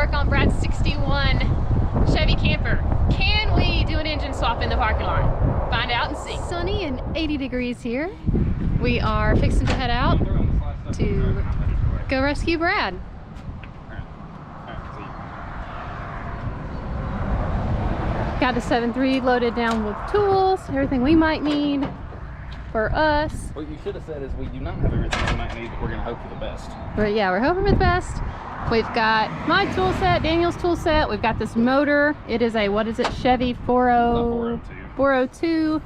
work on Brad's 61 Chevy Camper. Can we do an engine swap in the parking lot? Find out and see. Sunny and 80 degrees here. We are fixing to head out to go rescue Brad. Got the 7.3 loaded down with tools, everything we might need for us. What you should have said is we do not have everything we might need, but we're going to hope for the best. But yeah, we're hoping for the best. We've got my tool set, Daniel's tool set. We've got this motor. It is a, what is it, Chevy 402?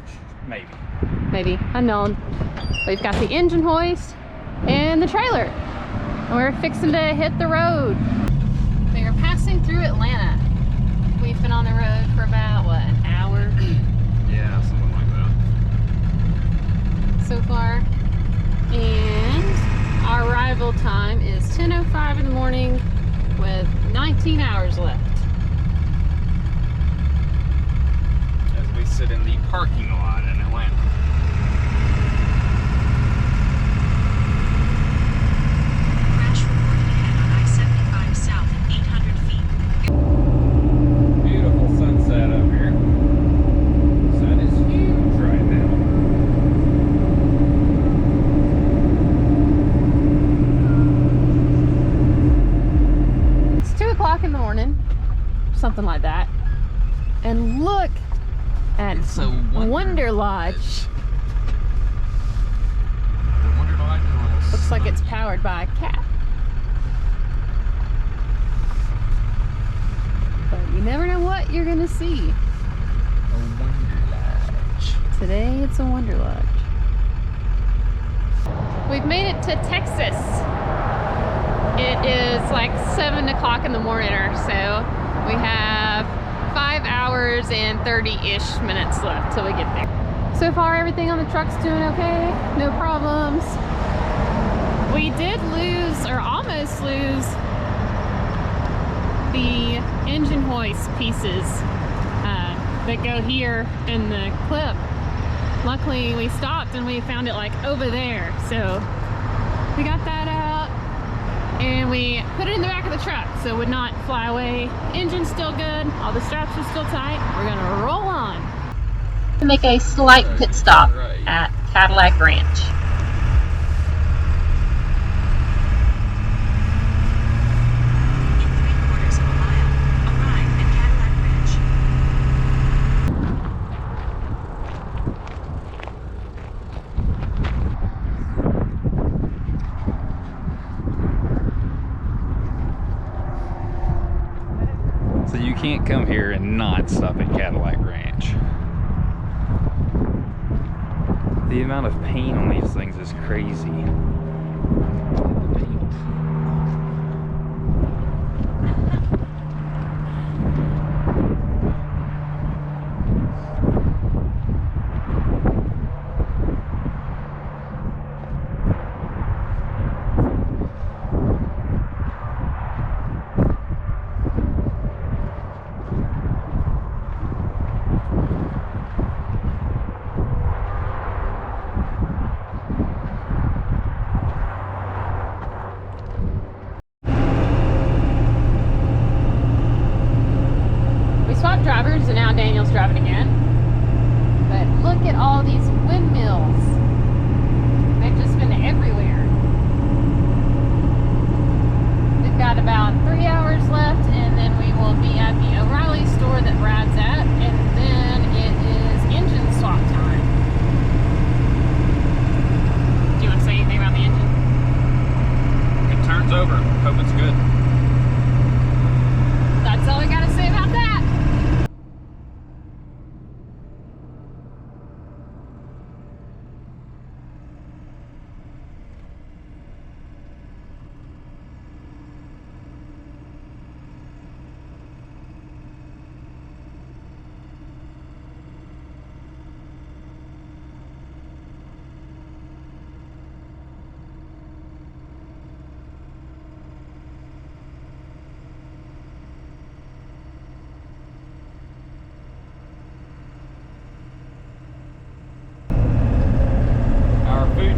Maybe, unknown. We've got the engine hoist and the trailer. And we're fixing to hit the road. We are passing through Atlanta. We've been on the road for about, what, an hour? Yeah, something like that. So far. And our arrival time is 10:05 in the morning with 19 hours left. As we sit in the parking lot in Atlanta. Crash reported ahead on I-75 south at 800 feet. Beautiful sunset up here. Sun is huge right now. It's 2 o'clock in the morning, something like that. And look at Wonder Lodge. The Wonder Lodge is a little Looks like it's powered by a cat. But you never know what you're gonna see. a Wonder Lodge. Today it's a Wonder Lodge. We've made it to Texas. It is like 7 o'clock in the morning or so. We have 5 hours and 30-ish minutes left till we get there. So far everything on the truck's doing okay, no problems. We did lose, or almost lose, the engine hoist pieces that go here in the clip. Luckily we stopped and we found it like over there, so we got that out and we put it in the back of the truck so it would not fly away. Engine's still good, all the straps are still tight. We're gonna roll on. To make a slight pit stop at Cadillac Ranch. In 3/4 of a mile, arrive at Cadillac Ranch. So you can't come here and not stop at Cadillac Ranch. The amount of paint on these things is crazy. The paint. Drivers, and now Daniel's driving again. But look at all these windmills. They've just been everywhere. We've got about 3 hours left, and then we will be at the O'Reilly store that Brad's at, and then it is engine swap time. Do you want to say anything about the engine? It turns over. Hope it's good. That's all we got to say about that.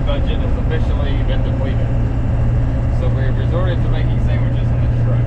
budget has officially been depleted. So we resorted to making sandwiches in the truck.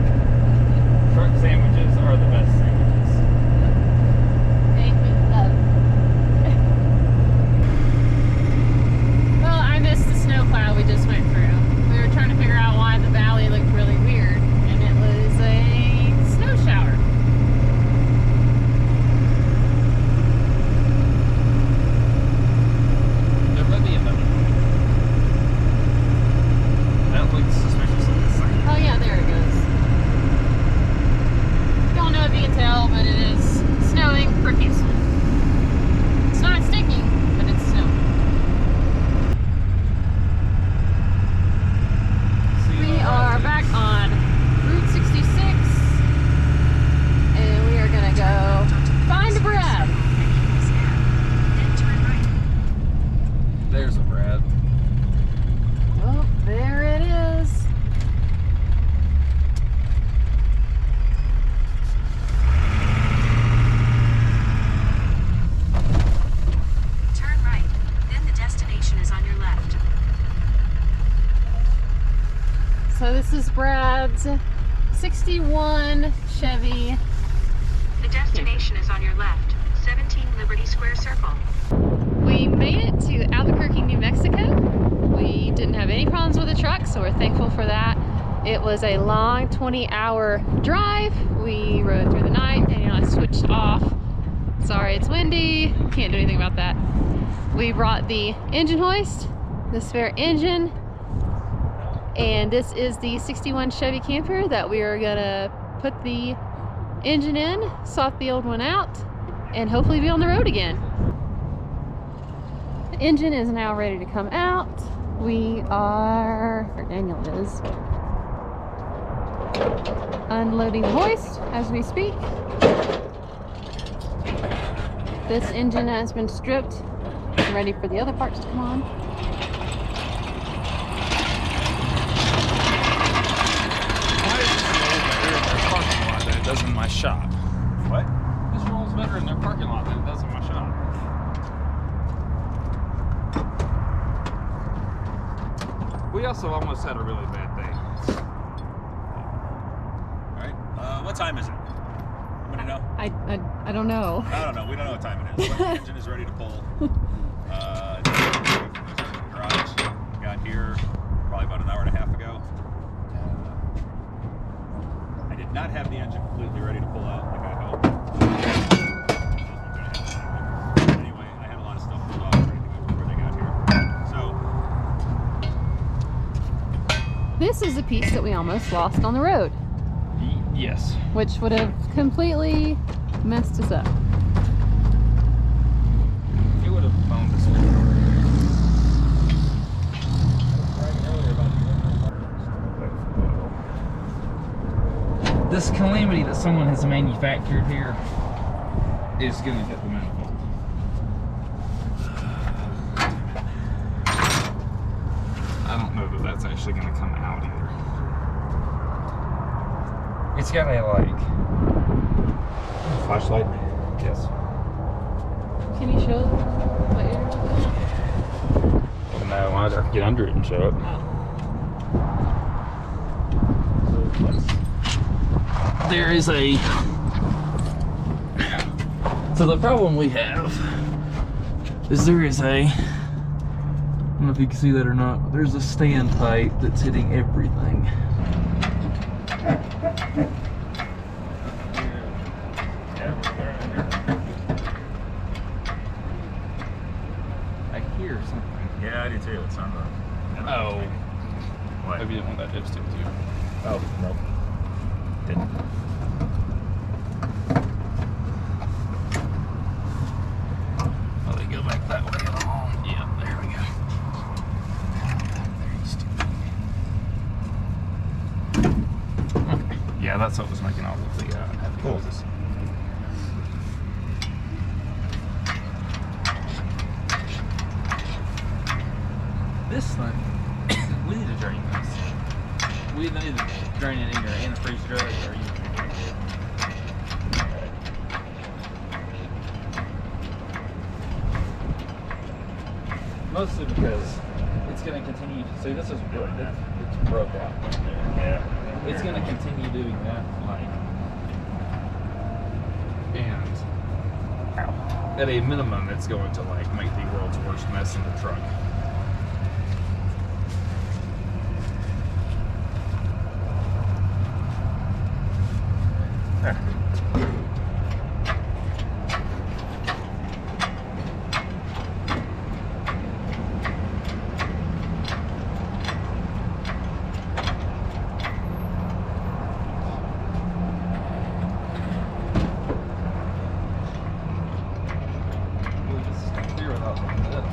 So this is Brad's 61 Chevy. The destination is on your left. 17 Liberty Square Circle. We made it to Albuquerque, New Mexico. We didn't have any problems with the truck, so we're thankful for that. It was a long 20-hour drive. We rode through the night. Daniel and I switched off. Sorry, it's windy. Can't do anything about that. We brought the engine hoist, the spare engine, and this is the 61 Chevy Camper that we are gonna put the engine in, swap the old one out, and hopefully be on the road again. The engine is now ready to come out. We are, or Daniel is, unloading the hoist as we speak. This engine has been stripped and ready for the other parts to come on. It does in my shop. What? This rolls better in their parking lot than it does in my shop. We also almost had a really bad day. Alright. What time is it? Anybody know? I don't know. I don't know. We don't know what time it is. But the engine is ready to pull. Garage. Got here probably about an hour and a half ago. I did not have the engine completely ready to pull out like I hoped. Anyway, I had a lot of stuff pulled off ready to go before they got here. So This is the piece that we almost lost on the road, Yes. which would have completely messed us up. It would have phoned this way. This calamity that someone has manufactured here is going to hit the manifold. I don't know that that's actually going to come out either. It's got a like flashlight. yes. Can you show what you're No, I'd have to get under it and show it. There is a. So the problem we have is there is a. I don't know if you can see that or not. But there's a standpipe that's hitting everything. I hear something. Yeah, I do too. It's on the. Oh. What? Maybe you didn't want that dipstick too. Oh, no. Didn't. Oh, they go back that way along. Yeah, there we go. Okay. Yeah, that's what was making all of the heavy noises. This thing, we need to drain this. We need to drain it either in a freeze dryer or mostly because it's going to continue. See, this is wood. It's broke out right there. Yeah. It's going to continue doing that, like, and at a minimum, it's going to like make the world's worst mess in the truck. We'll just clear it out like that.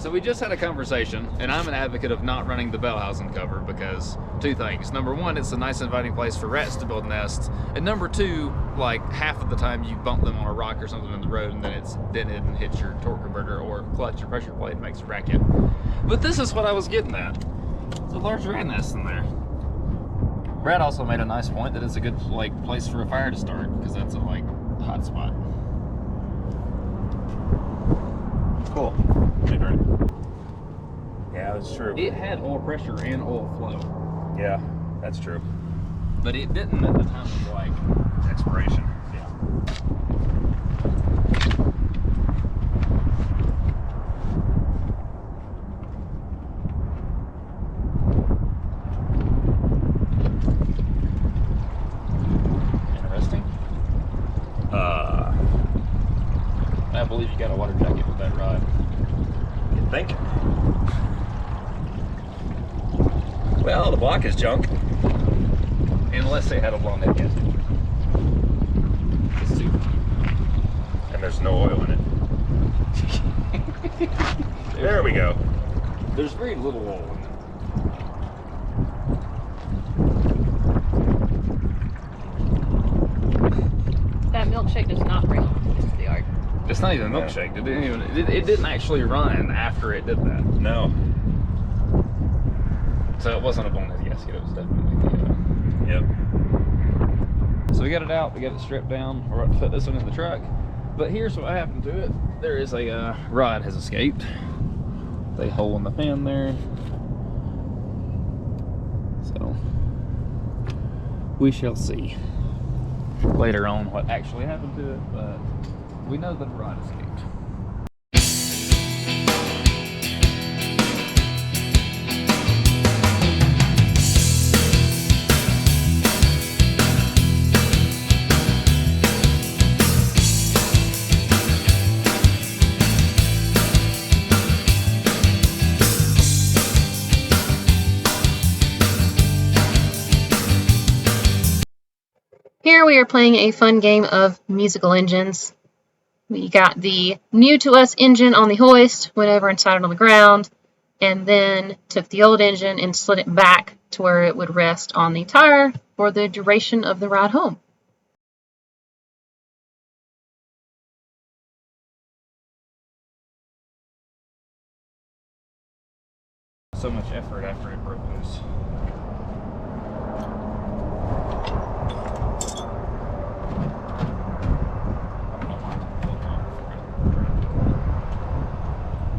So we just had a conversation, and I'm an advocate of not running the bell housing cover because two things. Number one, it's a nice inviting place for rats to build nests. And number two, like half of the time you bump them on a rock or something in the road and then it's dented and hits your torque converter or clutch or pressure plate and makes a racket. But this is what I was getting at. It's a large rat nest in there. Brad also made a nice point that it's a good place for a fire to start because that's a hot spot. Cool. Yeah, that's true. It had oil pressure and oil flow. Yeah, that's true. But it didn't at the time of Expiration. yeah. Interesting. I believe you got a water jacket with that rod. You think? Well, the block is junk. Unless they had a blown head gasket. It's too. And there's no oil in it. There we go. There's very little oil in it. That milkshake does not bring this to the yard. It's not even a milkshake. It didn't actually run after it did that. No. So it wasn't a blown head gasket. It was definitely Yep. So we got it out. We got it stripped down. We're about to put this one in the truck. But here's what happened to it. There is a rod has escaped. A hole in the fan there. So we shall see later on what actually happened to it, but we know that the rod escaped. Here we are playing a fun game of musical engines. We got the new to us engine on the hoist, went over and sat it on the ground, and then took the old engine and slid it back to where it would rest on the tire for the duration of the ride home. So much effort after it broke loose.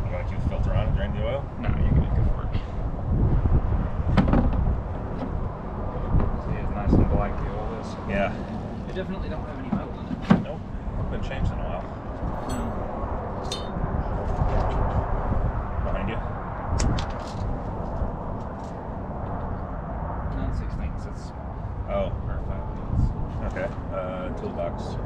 You want to keep the filter on and drain the oil? No, you can go for it. See, it's nice and black, the oil is. Yeah. It definitely don't have any oil in it. Nope. Been changed in a while. Behind you. 9/16. It's Oh. or 5/8. Okay. Toolbox.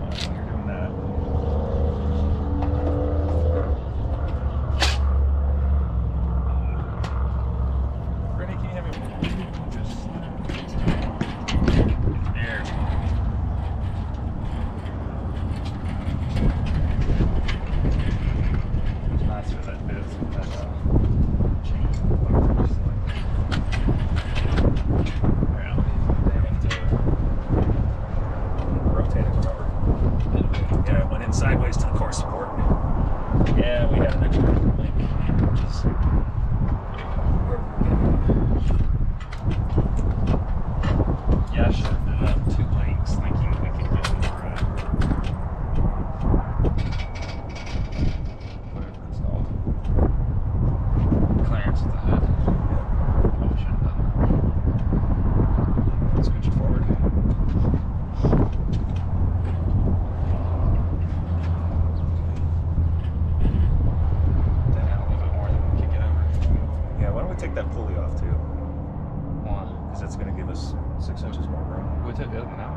While you're doing that. Brittany, can you have me? Just there. It's nice for that bit. That chain. Yeah, they have to rotate it, remember? Yeah, it went in sideways to the core support. Yeah, we had an extra link, which is where we're getting. Yeah, I should have done up 2 links thinking we could get in for whatever it's called. Clearance at the hood. Probably should have done Let's switch it forward. that out a little bit more than we could get over. Yeah, why don't we take that pulley off too? Why? Because that's going to give us 6 inches more room. We took the other one out.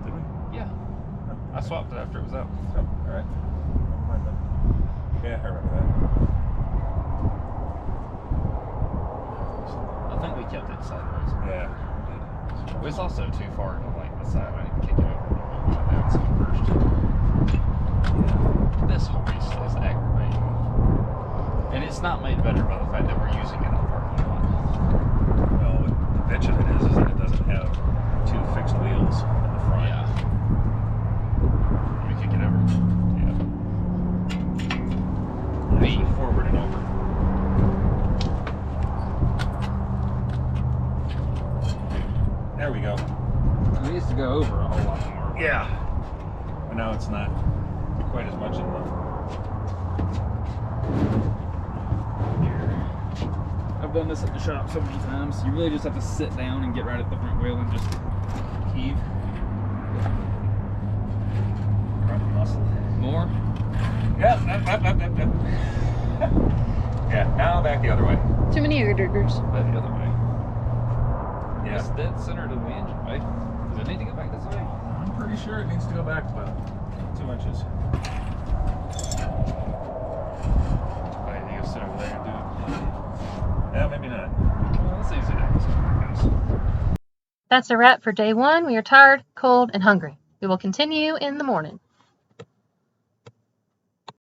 Did we? Yeah. No, I I swapped it after it was out. Oh, all right. Never mind then. Yeah, I remember I think we kept it sideways. that. Yeah. It's also too far to like the side. I need to kick it over a little bit down some first. This hoist is aggravating. And it's not made better by the fact that we're using it in the parking lot. Well, the bitch of it is that it doesn't have two fixed wheels in the front. Yeah. Let me kick it over. Yeah. Actually, forward and over. There we go. It needs to go over a whole lot more. Yeah. But now it's not quite as much in the. I've done this at the shop so many times. You really just have to sit down and get right at the front wheel and just heave. Running muscle. More? Yep. Yeah, now back the other way. Too many ear-diggers. Back the other way. Yeah. It's dead center to the engine, right? Does it need to go back this way? I'm pretty sure it needs to go back about 2 inches. Wait, you go sit over there and do it. Yeah, maybe not. Well, that's easy to do. That's a wrap for day one. We are tired, cold, and hungry. We will continue in the morning.